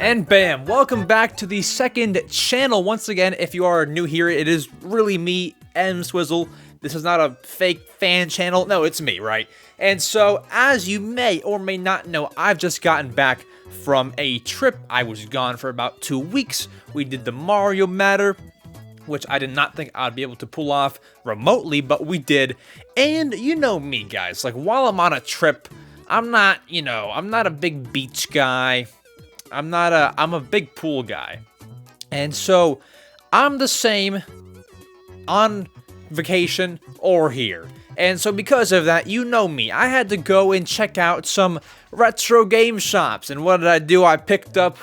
And bam, welcome back to the second channel. Once again, if you are new here, it is really me, EmSwizzle. This is not a fake fan channel. No, it's me, right? And so, as you may or may not know, I've just gotten back from a trip. I was gone for about 2 weeks. We did the Mario Matter, which I did not think I'd be able to pull off remotely, but we did. And you know me, guys. Like, while I'm on a trip, I'm not a big beach guy. I'm a big pool guy. And so, I'm the same on vacation or here. And so because of that, you know me, I had to go and check out some retro game shops. And what did I do? I picked up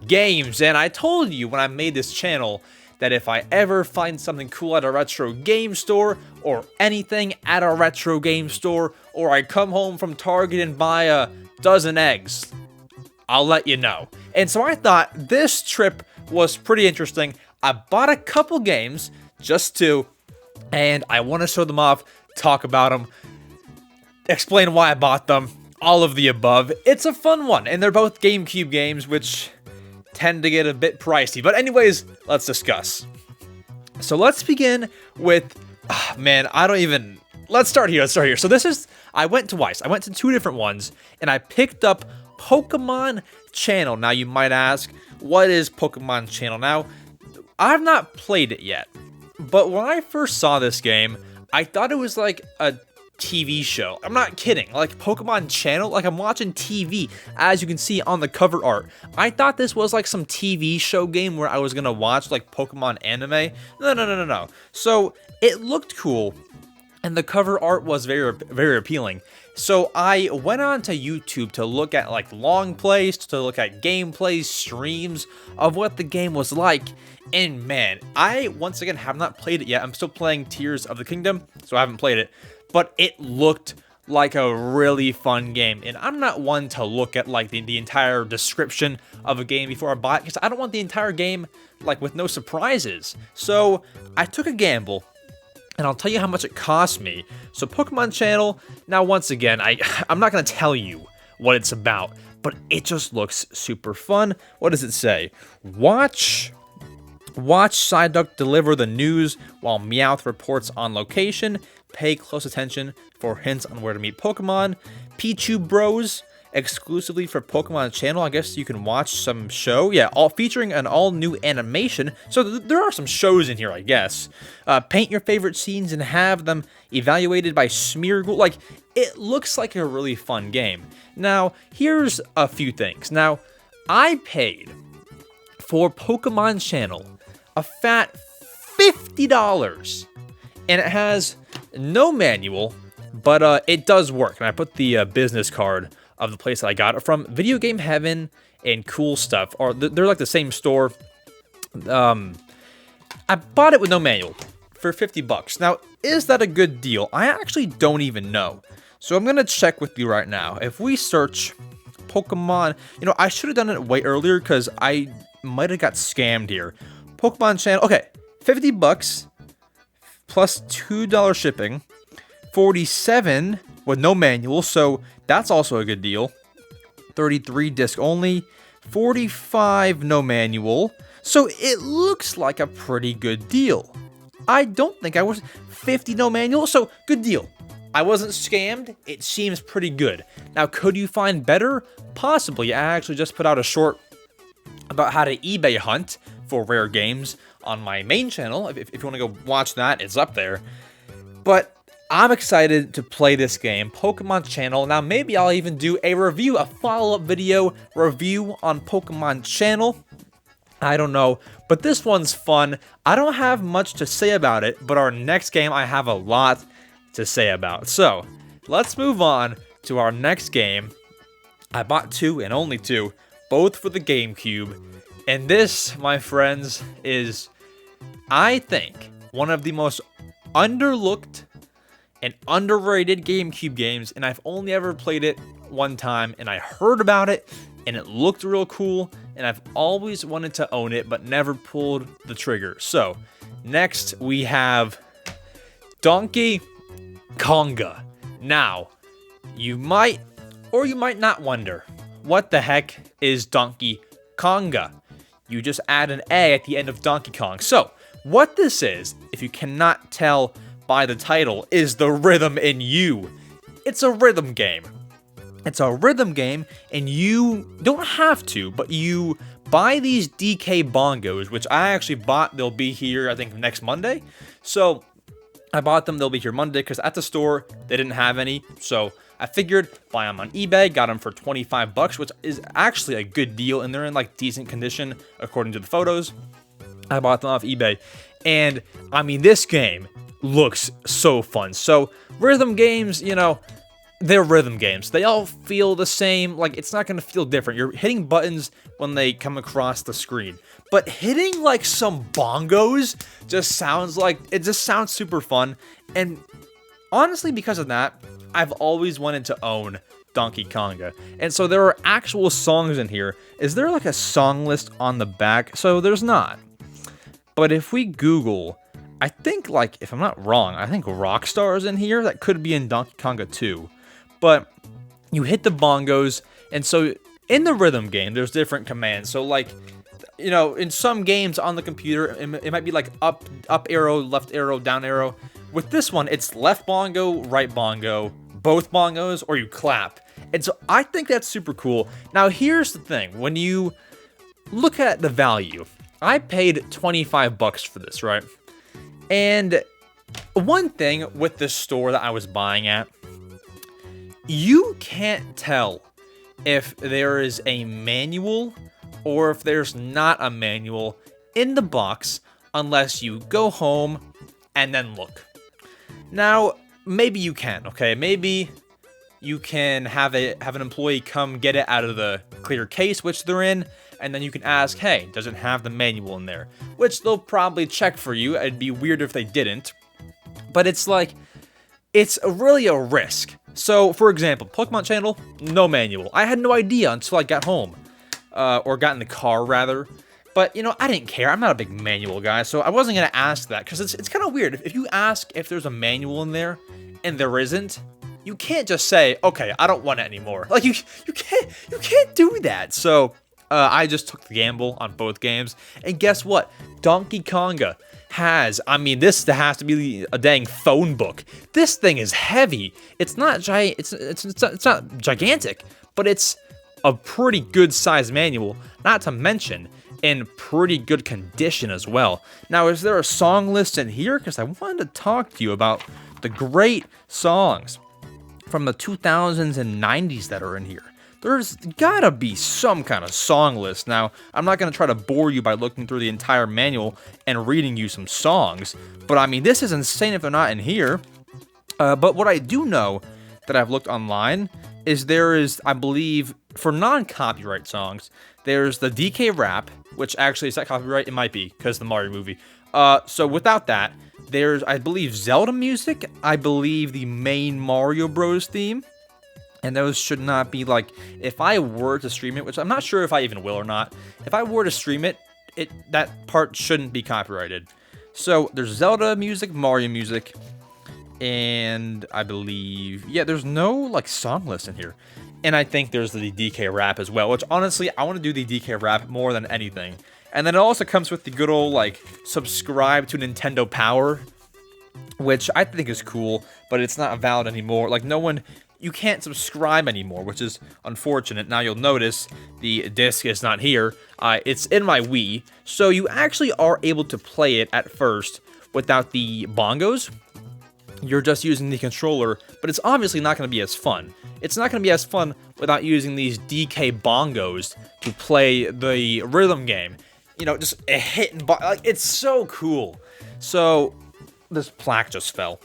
games. And I told you when I made this channel that if I ever find something cool at a retro game store or anything at a retro game store, or I come home from Target and buy a dozen eggs, I'll let you know. And so I thought this trip was pretty interesting. I bought a couple games, just two, and I want to show them off, talk about them, explain why I bought them, all of the above. It's a fun one, and they're both GameCube games, which tend to get a bit pricey. But anyways, let's discuss. So let's begin with, let's start here. So this is, I went twice. I went to two different ones, and I picked up Pokemon Channel. Now you might ask, what is Pokemon Channel? Now, I've not played it yet, but when I first saw this game, I thought it was like a TV show. I'm not kidding. Like Pokemon Channel, like I'm watching TV, as you can see on the cover art. I thought this was like some TV show game where I was gonna watch like Pokemon anime. No. So it looked cool, and the cover art was very, very appealing. So I went on to YouTube to look at like long plays, to look at gameplay streams of what the game was like. And man, I once again have not played it yet. I'm still playing Tears of the Kingdom, so I haven't played it. But it looked like a really fun game. And I'm not one to look at like the entire description of a game before I buy it, because I don't want the entire game like with no surprises. So I took a gamble, and I'll tell you how much it cost me. So Pokemon Channel, now once again, I'm not going to tell you what it's about, but it just looks super fun. What does it say? Watch Psyduck deliver the news while Meowth reports on location. Pay close attention for hints on where to meet Pokemon. Pichu Bros, exclusively for Pokemon Channel. I guess you can watch some show. Yeah, all featuring an all-new animation. So there are some shows in here, I guess. Paint your favorite scenes and have them evaluated by Smeargle. Like, it looks like a really fun game. Now, here's a few things. Now, I paid for Pokemon Channel a fat $50, and it has no manual, but it does work. And I put the business card of the place that I got it from. Video Game Heaven and Cool Stuff, or they're like the same store. I bought it with no manual for $50. Now, is that a good deal? I actually don't even know. So I'm gonna check with you right now. If we search Pokemon, I should have done it way earlier because I might have got scammed here. Pokemon Channel, okay, $50 plus $2 shipping, 47 with no manual, so that's also a good deal. 33 disc only, 45 no manual, so it looks like a pretty good deal. I don't think I was 50 no manual, so good deal. I wasn't scammed. It seems pretty good. Now, could you find better? Possibly. I actually just put out a short about how to eBay hunt for rare games on my main channel. If you want to go watch that, it's up there. But I'm excited to play this game, Pokemon Channel. Now, maybe I'll even do a review, a follow-up video review on Pokemon Channel. I don't know, but this one's fun. I don't have much to say about it, but our next game I have a lot to say about. So, let's move on to our next game. I bought two and only two, both for the GameCube. And this, my friends, is, I think, one of the most underlooked and underrated GameCube games, and I've only ever played it one time, and I heard about it, and it looked real cool, and I've always wanted to own it, but never pulled the trigger. So, next we have Donkey Konga. Now, you might or you might not wonder, what the heck is Donkey Konga. You just add an A at the end of Donkey Kong. So, what this is, if you cannot tell by the title, is the Rhythm in You. It's a rhythm game. It's a rhythm game, and you don't have to, but you buy these DK bongos, which I actually bought. They'll be here, I think, next Monday. So, I bought them. They'll be here Monday, because at the store, they didn't have any. So, I figured, buy them on eBay, got them for 25 bucks, which is actually a good deal, and they're in, like, decent condition, according to the photos. I bought them off eBay, and, I mean, this game looks so fun. So, rhythm games, you know, they're rhythm games. They all feel the same. Like, it's not going to feel different. You're hitting buttons when they come across the screen. But hitting, like, some bongos just sounds super fun. And honestly, because of that, I've always wanted to own Donkey Konga. And so there are actual songs in here. Is there, like, a song list on the back? So there's not. But if we Google, I think, like, if I'm not wrong, I think Rockstar is in here. That could be in Donkey Konga 2. But you hit the bongos, and so in the rhythm game, there's different commands. So, like, you know, in some games on the computer, it might be like up arrow, left arrow, down arrow. With this one, it's left bongo, right bongo, both bongos, or you clap. And so I think that's super cool. Now, here's the thing. When you look at the value, I paid 25 bucks for this, right? And one thing with this store that I was buying at, you can't tell if there is a manual or if there's not a manual in the box unless you go home and then look. Now, maybe you can, okay? Maybe you can have an employee come get it out of the clear case, which they're in, and then you can ask, hey, does it have the manual in there? Which they'll probably check for you. It'd be weird if they didn't. But it's like, it's really a risk. So, for example, Pokemon Channel, no manual. I had no idea until I got home. Or got in the car, rather. But, you know, I didn't care. I'm not a big manual guy, so I wasn't going to ask that. Because it's kind of weird. If you ask if there's a manual in there, and there isn't, you can't just say, okay, I don't want it anymore. Like, you can't do that. So, I just took the gamble on both games. And guess what? Donkey Konga has, I mean, this has to be a dang phone book. This thing is heavy. It's not it's not gigantic, but it's a pretty good sized manual, not to mention in pretty good condition as well. Now, is there a song list in here? Because I wanted to talk to you about the great songs from the 2000s and 90s that are in here. There's gotta be some kind of song list. Now, I'm not gonna try to bore you by looking through the entire manual and reading you some songs, but I mean, this is insane if they're not in here. But what I do know that I've looked online is there is, I believe, for non-copyright songs, there's the DK rap, which actually is that copyright? It might be, because the Mario movie. So without that, there's, I believe, Zelda music, I believe the main Mario Bros theme, and those should not be, like, if I were to stream it, which I'm not sure if I even will or not, if I were to stream it, that part shouldn't be copyrighted. So there's Zelda music, Mario music, and I believe, yeah, there's no, like, song list in here. And I think there's the DK rap as well, which honestly, I want to do the DK rap more than anything. And then it also comes with the good old, like, subscribe to Nintendo Power, which I think is cool, but it's not valid anymore. Like, you can't subscribe anymore, which is unfortunate. Now you'll notice the disc is not here. It's in my Wii, so you actually are able to play it at first without the bongos. You're just using the controller, but it's obviously not going to be as fun. It's not going to be as fun without using these DK bongos to play the rhythm game. You know, just a hit and like, it's so cool. So, this plaque just fell.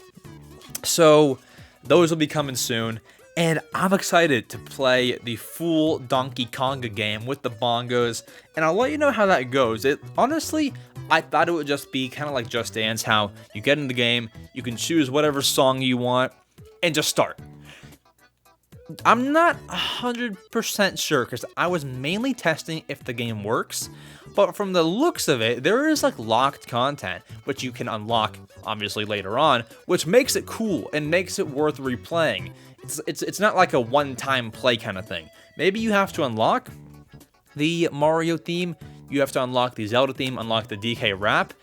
So, those will be coming soon. And I'm excited to play the full Donkey Konga game with the bongos. And I'll let you know how that goes. Honestly, I thought it would just be kind of like Just Dance, how you get in the game, you can choose whatever song you want, and just start. I'm not 100% sure, because I was mainly testing if the game works, but from the looks of it, there is like locked content, which you can unlock, obviously, later on, which makes it cool and makes it worth replaying. It's not like a one-time play kind of thing. Maybe you have to unlock the Mario theme. You have to unlock the Zelda theme, unlock the DK rap.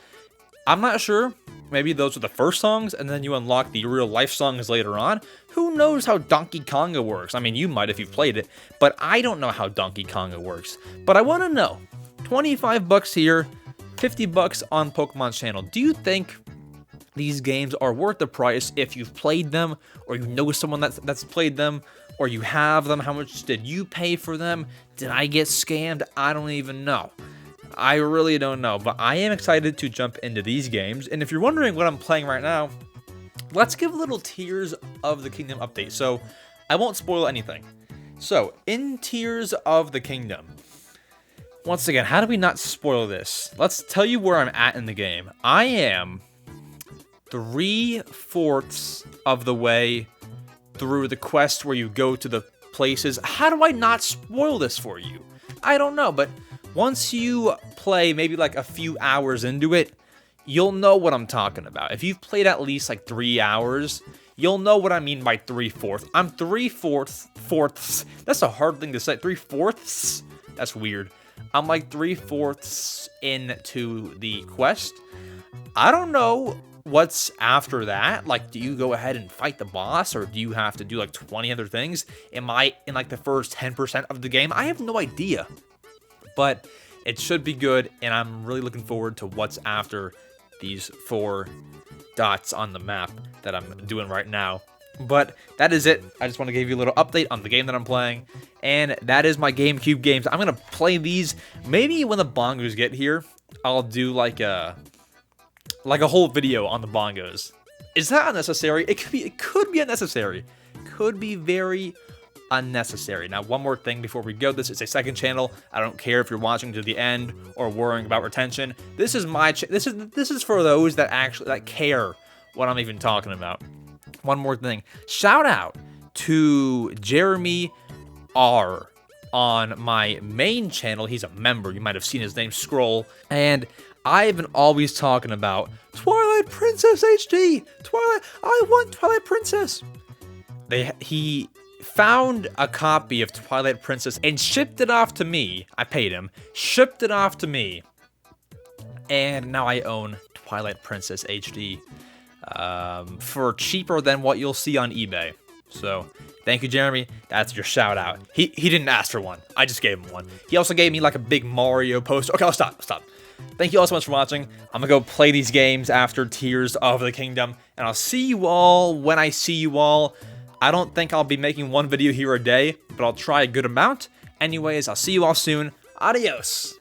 I'm not sure. Maybe those are the first songs, and then you unlock the real life songs later on. Who knows how Donkey Konga works? I mean, you might if you've played it, but I don't know how Donkey Konga works. But I want to know. 25 bucks here, 50 bucks on Pokemon's channel. Do you think these games are worth the price if you've played them, or you know someone that's played them, or you have them? How much did you pay for them? Did I get scammed? I don't even know. I really don't know, but I am excited to jump into these games. And if you're wondering what I'm playing right now, let's give a little Tears of the Kingdom update. So I won't spoil anything. So in Tears of the Kingdom, once again, how do we not spoil this? Let's tell you where I'm at in the game. I am 3/4 of the way through the quest where you go to the places. How do I not spoil this for you? I don't know, but once you play maybe like a few hours into it, you'll know what I'm talking about. If you've played at least like 3 hours, you'll know what I mean by 3/4. I'm 3/4. That's a hard thing to say. 3/4? That's weird. I'm like 3/4 into the quest. I don't know what's after that. Like, do you go ahead and fight the boss, or do you have to do like 20 other things? Am I in like the first 10% of the game? I have no idea. But it should be good, and I'm really looking forward to what's after these 4 dots on the map that I'm doing right now. But that is it. I just want to give you a little update on the game that I'm playing, and that is my GameCube games. I'm going to play these. Maybe when the bongos get here, I'll do like a whole video on the bongos. Is that unnecessary? It could be unnecessary. Could be very unnecessary. Now, one more thing before we go. This is a second channel. I don't care if you're watching to the end or worrying about retention. This is my this is for those that care what I'm even talking about. One more thing. Shout out to Jeremy R on my main channel. He's a member. You might have seen his name scroll. And I've been always talking about Twilight Princess HD. I want Twilight Princess. He found a copy of Twilight Princess and shipped it off to me. I paid him. Shipped it off to me. And now I own Twilight Princess HD for cheaper than what you'll see on eBay. So thank you, Jeremy. That's your shout out. He didn't ask for one. I just gave him one. He also gave me like a big Mario poster. Okay, I'll stop. Thank you all so much for watching. I'm gonna go play these games after Tears of the Kingdom, and I'll see you all when I see you all. I don't think I'll be making one video here a day, but I'll try a good amount. Anyways, I'll see you all soon. Adios.